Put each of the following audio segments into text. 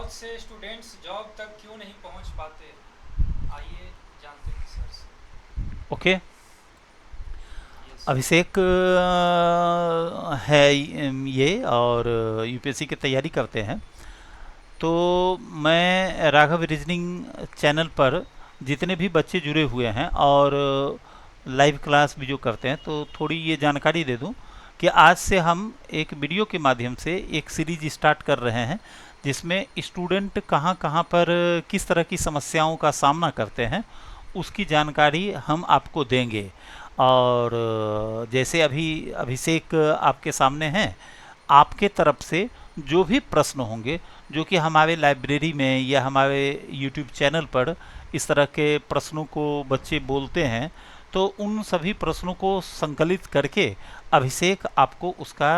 बहुत से students job तक क्यों नहीं पहुंच पाते? आइए जानते हैं सर से। ओके। यस। अभिषेक है ये, और यूपीएससी की तैयारी करते हैं। तो मैं राघव रीजनिंग चैनल पर जितने भी बच्चे जुड़े हुए हैं और लाइव क्लास भी जो करते हैं, तो थोड़ी ये जानकारी दे दूं कि आज से हम एक वीडियो के माध्यम से एक सीरीज स्टार्ट कर रहे हैं, जिसमें स्टूडेंट कहां कहां पर किस तरह की समस्याओं का सामना करते हैं उसकी जानकारी हम आपको देंगे। और जैसे अभी अभिषेक आपके सामने हैं, आपके तरफ से जो भी प्रश्न होंगे, जो कि हमारे लाइब्रेरी में या हमारे यूट्यूब चैनल पर इस तरह के प्रश्नों को बच्चे बोलते हैं, तो उन सभी प्रश्नों को संकलित करके अभिषेक आपको उसका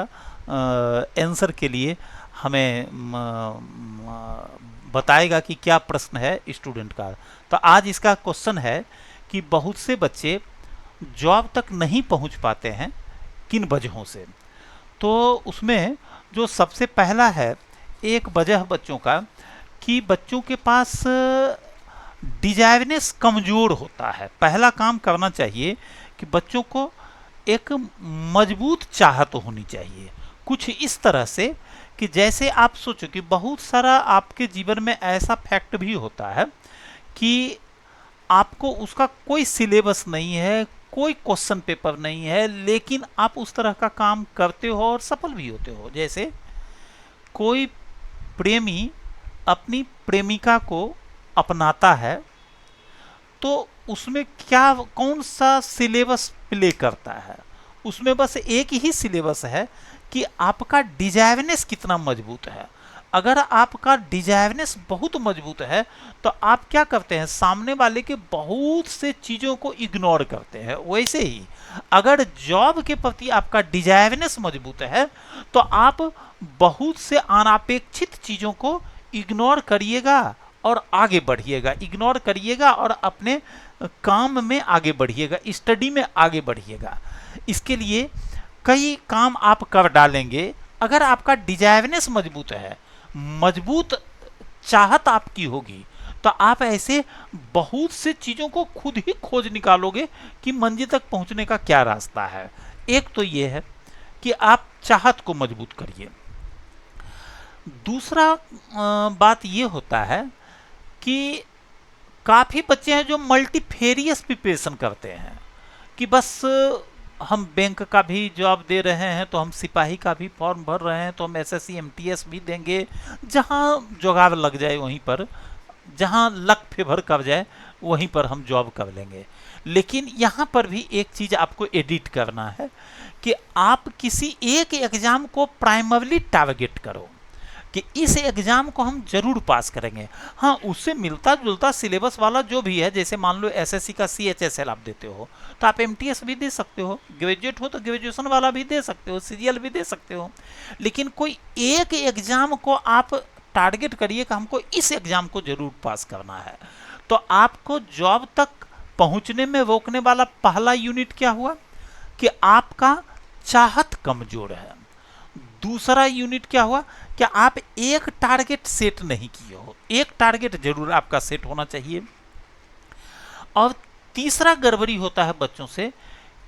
आंसर के लिए हमें बताएगा कि क्या प्रश्न है स्टूडेंट का। तो आज इसका क्वेश्चन है कि बहुत से बच्चे जॉब तक नहीं पहुंच पाते हैं, किन वजहों से। तो उसमें जो सबसे पहला है, एक वजह बच्चों का, कि बच्चों के पास डिजाइवनेस कमजोर होता है। पहला काम करना चाहिए कि बच्चों को एक मजबूत चाहत होनी चाहिए, कुछ इस तरह से कि जैसे आप सोचो कि बहुत सारा आपके जीवन में ऐसा फैक्ट भी होता है कि आपको उसका कोई सिलेबस नहीं है, कोई क्वेश्चन पेपर नहीं है, लेकिन आप उस तरह का काम करते हो और सफल भी होते हो। जैसे कोई प्रेमी अपनी प्रेमिका को अपनाता है, तो उसमें क्या, कौन सा सिलेबस प्ले करता है? उसमें बस एक ही सिलेबस है कि आपका डिजाइवनेस कितना मजबूत है। अगर आपका डिजाइवनेस बहुत मजबूत है, तो आप क्या करते हैं, सामने वाले के बहुत से चीज़ों को इग्नोर करते हैं। वैसे ही अगर जॉब के प्रति आपका डिजाइवनेस मजबूत है, तो आप बहुत से अनापेक्षित चीज़ों को इग्नोर करिएगा और आगे बढ़िएगा, इग्नोर करिएगा और अपने काम में आगे बढ़िएगा, स्टडी में आगे बढ़िएगा। इसके लिए कई काम आप कर डालेंगे अगर आपका डिजाइवनेस मजबूत है, मजबूत चाहत आपकी होगी, तो आप ऐसे बहुत से चीज़ों को खुद ही खोज निकालोगे कि मंजिल तक पहुंचने का क्या रास्ता है। एक तो ये है कि आप चाहत को मजबूत करिए। दूसरा बात ये होता है कि काफ़ी बच्चे हैं जो मल्टीफेरियस प्रिपरेशन करते हैं कि बस हम बैंक का भी जॉब दे रहे हैं, तो हम सिपाही का भी फॉर्म भर रहे हैं, तो हम एसएससी एमटीएस भी देंगे, जहां जुगाड़ लग जाए वहीं पर, जहां लक फेवर कर जाए वहीं पर हम जॉब कर लेंगे। लेकिन यहाँ पर भी एक चीज़ आपको एडिट करना है कि आप किसी एक एग्जाम को प्राइमरली टारगेट करो कि इस एग्जाम को हम जरूर पास करेंगे। हाँ, उससे मिलता जुलता सिलेबस वाला जो भी है, जैसे मान लो एसएससी का सीएचएसएल आप देते हो, तो आप एमटीएस भी दे सकते हो, ग्रेजुएट हो तो ग्रेजुएशन वाला भी दे सकते हो, सीरियल भी दे सकते हो। लेकिन कोई एक एग्जाम को आप टारगेट करिए कि हमको इस एग्जाम को जरूर पास करना है। तो आपको जॉब तक पहुंचने में रोकने वाला पहला यूनिट क्या हुआ कि आपका चाहत कमजोर है। दूसरा यूनिट क्या हुआ कि आप एक टारगेट सेट नहीं किए हो। एक टारगेट जरूर आपका सेट होना चाहिए। और तीसरा गड़बड़ी होता है बच्चों से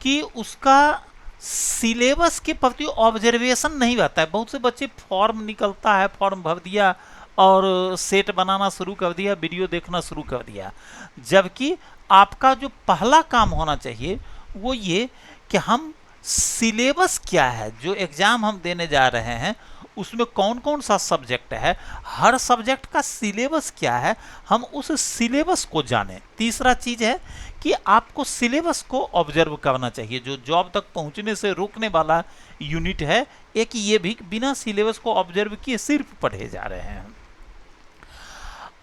कि उसका सिलेबस के प्रति ऑब्जर्वेशन नहीं रहता है। बहुत से बच्चे फॉर्म निकलता है, फॉर्म भर दिया और सेट बनाना शुरू कर दिया, वीडियो देखना शुरू कर दिया, जबकि आपका जो पहला काम होना चाहिए वो ये कि हम सिलेबस क्या है, जो एग्ज़ाम हम देने जा रहे हैं उसमें कौन कौन सा सब्जेक्ट है, हर सब्जेक्ट का सिलेबस क्या है, हम उस सिलेबस को जानें। तीसरा चीज़ है कि आपको सिलेबस को ऑब्जर्व करना चाहिए। जो जॉब तक पहुंचने से रोकने वाला यूनिट है, एक ये भी बिना सिलेबस को ऑब्जर्व किए सिर्फ पढ़े जा रहे हैं।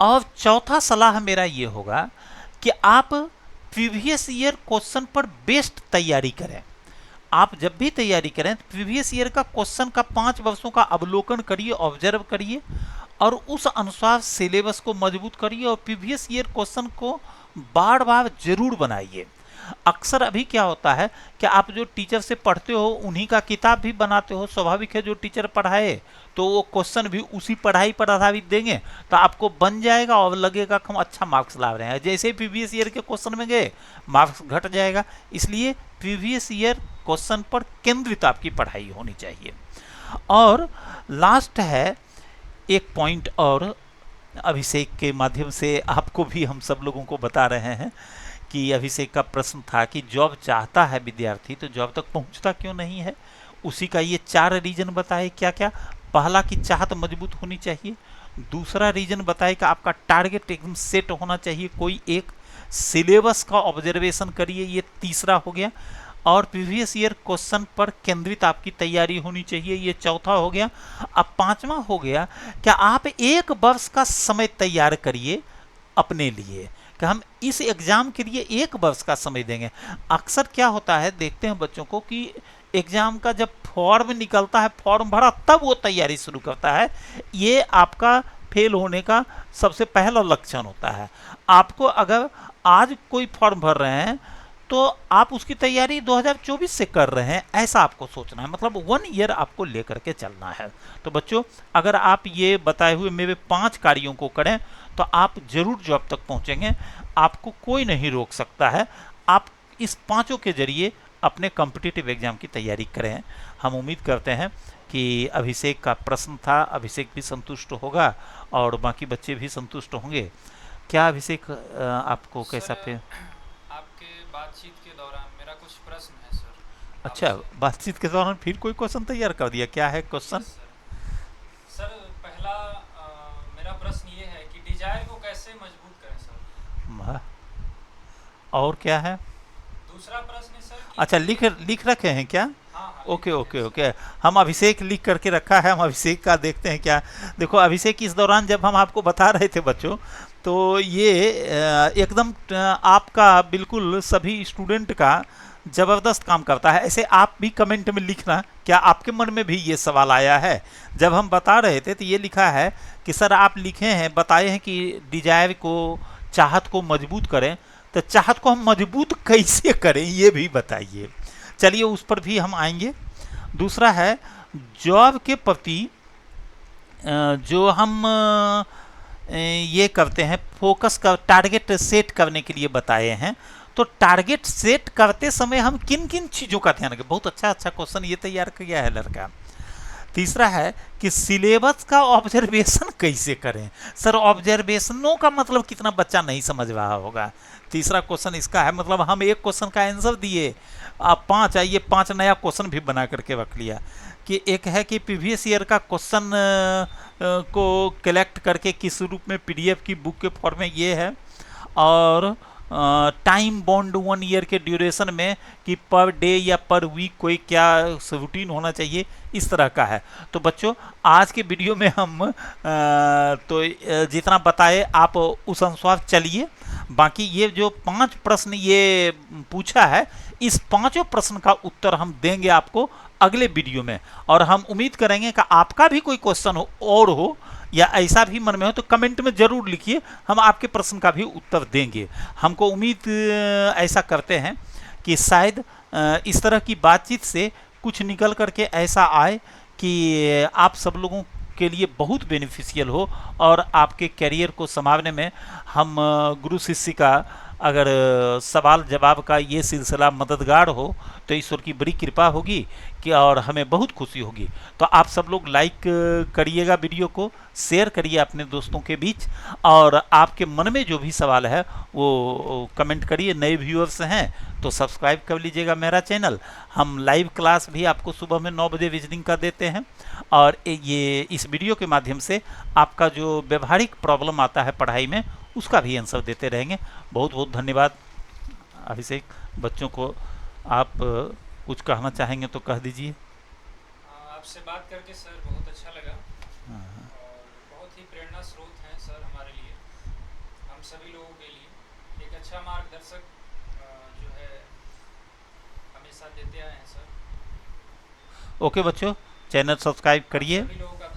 और चौथा सलाह मेरा ये होगा कि आप प्रीवियस ईयर क्वेश्चन पर बेस्ड तैयारी करें। आप जब भी तैयारी करें, प्रीवियस ईयर का क्वेश्चन का 5 वर्षों का अवलोकन करिए, ऑब्जर्व करिए और उस अनुसार सिलेबस को मजबूत करिए और प्रीवियस ईयर क्वेश्चन को बार बार जरूर बनाइए। अक्सर अभी क्या होता है कि आप जो टीचर से पढ़ते हो उन्हीं का किताब भी बनाते हो, स्वाभाविक है जो टीचर पढ़ाए तो वो क्वेश्चन भी उसी पढ़ाई पर आधारित देंगे, तो आपको बन जाएगा और लगेगा कि हम अच्छा मार्क्स ला रहे हैं। जैसे ही प्रीवियस ईयर के क्वेश्चन में गए मार्क्स घट जाएगा। इसलिए प्रीवियस ईयर क्वेश्चन पर केंद्रित आपकी पढ़ाई होनी चाहिए। और लास्ट है एक पॉइंट और अभिषेक के माध्यम से आपको भी हम सब लोगों को बता रहे हैं कि अभिषेक का प्रश्न था कि जॉब चाहता है विद्यार्थी तो जॉब तक पहुंचता क्यों नहीं है। उसी का ये 4 रीजन बताए। क्या क्या? पहला कि चाहत मजबूत होनी चाहिए। दूसरा रीजन बताए कि आपका टारगेट एकदम सेट होना चाहिए, कोई एक सिलेबस का ऑब्जर्वेशन करिए, ये तीसरा हो गया। और प्रीवियस ईयर क्वेश्चन पर केंद्रित आपकी तैयारी होनी चाहिए, ये चौथा हो गया। अब पांचवा हो गया कि आप 1 वर्ष का समय तैयार करिए अपने लिए कि हम इस एग्जाम के लिए 1 वर्ष का समय देंगे। अक्सर क्या होता है, देखते हैं बच्चों को कि एग्जाम का जब फॉर्म निकलता है, फॉर्म भरा तब वो तैयारी शुरू करता है। ये आपका फेल होने का सबसे पहला लक्षण होता है। आपको अगर आज कोई फॉर्म भर रहे हैं तो आप उसकी तैयारी 2024 से कर रहे हैं, ऐसा आपको सोचना है। मतलब 1 ईयर आपको लेकर के चलना है। तो बच्चों, अगर आप ये बताए हुए मेरे 5 कार्यों को करें तो आप जरूर जॉब तक पहुंचेंगे। आपको कोई नहीं रोक सकता है। आप इस 5 के जरिए अपने कॉम्पिटिटिव एग्जाम की तैयारी करें। हम उम्मीद करते हैं कि अभिषेक का प्रश्न था, अभिषेक भी संतुष्ट होगा और बाकी बच्चे भी संतुष्ट होंगे। क्या अभिषेक आपको कैसा पे? आपके बातचीत के दौरान मेरा कुछ प्रश्न है सर। अच्छा, बातचीत के दौरान फिर कोई क्वेश्चन तैयार कर दिया? क्या है क्वेश्चन? सर पहला मेरा प्रश्न ये है कि डिजायर को कैसे मजबूत करें सर। और क्या है? दूसरा प्रश्न है सर कि अच्छा, लिख रखे हैं क्या? हाँ, ओके ओके ओके। हम अभिषेक लिख करके रखा है, हम अभिषेक का देखते हैं क्या। देखो अभिषेक, इस दौरान जब हम आपको बता रहे थे बच्चों, तो ये एकदम आपका बिल्कुल सभी स्टूडेंट का ज़बरदस्त काम करता है। ऐसे आप भी कमेंट में लिखना, क्या आपके मन में भी ये सवाल आया है? जब हम बता रहे थे तो ये लिखा है कि सर आप लिखे हैं, बताए हैं कि डिजायर को, चाहत को मजबूत करें, तो चाहत को हम मजबूत कैसे करें ये भी बताइए। चलिए उस पर भी हम आएंगे। दूसरा है जॉब के प्रति जो हम ये करते हैं, फोकस का टारगेट सेट करने के लिए बताए हैं। तो टारगेट सेट करते समय हम किन किन चीज़ों का ध्यान रखें? बहुत अच्छा क्वेश्चन ये तैयार किया है लड़का। तीसरा है कि सिलेबस का ऑब्जर्वेशन कैसे करें। सर ऑब्जर्वेशनों का मतलब कितना बच्चा नहीं समझ रहा होगा। तीसरा क्वेश्चन इसका है, मतलब हम एक क्वेश्चन का आंसर दिए, आप 5 आइए 5 नया क्वेश्चन भी बना करके रख लिया। कि एक है कि प्रीवियस ईयर का क्वेश्चन को कलेक्ट करके किस रूप में पीडीएफ की बुक के फॉर्म में ये है। और टाइम बॉन्ड 1 ईयर के ड्यूरेशन में कि पर डे या पर वीक कोई क्या रूटीन होना चाहिए, इस तरह का है। तो बच्चों आज के वीडियो में हम जितना बताए आप उस अनुसार चलिए। बाकी ये जो 5 प्रश्न ये पूछा है, इस 5 प्रश्न का उत्तर हम देंगे आपको अगले वीडियो में। और हम उम्मीद करेंगे कि आपका भी कोई क्वेश्चन हो या ऐसा भी मन में हो तो कमेंट में ज़रूर लिखिए, हम आपके प्रश्न का भी उत्तर देंगे। हमको उम्मीद ऐसा करते हैं कि शायद इस तरह की बातचीत से कुछ निकल करके ऐसा आए कि आप सब लोगों के लिए बहुत बेनिफिशियल हो और आपके करियर को संभालने में हम गुरु शिष्य का अगर सवाल जवाब का ये सिलसिला मददगार हो तो ईश्वर की बड़ी कृपा होगी कि और हमें बहुत खुशी होगी। तो आप सब लोग लाइक करिएगा, वीडियो को शेयर करिए अपने दोस्तों के बीच, और आपके मन में जो भी सवाल है वो कमेंट करिए। नए व्यूअर्स हैं तो सब्सक्राइब कर लीजिएगा मेरा चैनल। हम लाइव क्लास भी आपको सुबह में 9 बजे विजिटिंग का देते हैं, और ये इस वीडियो के माध्यम से आपका जो व्यवहारिक प्रॉब्लम आता है पढ़ाई में उसका भी आंसर देते रहेंगे। बहुत बहुत धन्यवाद अभिषेक। बच्चों को आप कुछ कहना चाहेंगे तो कह दीजिए। आपसे बात करके सर बहुत अच्छा लगा और बहुत ही प्रेरणा स्रोत हैं सर हमारे लिए, हम सभी लोगों के लिए एक अच्छा मार्गदर्शक जो है हमेशा देते आए हैं सर। ओके बच्चों, चैनल सब्सक्राइब करिए। सभी लोगों का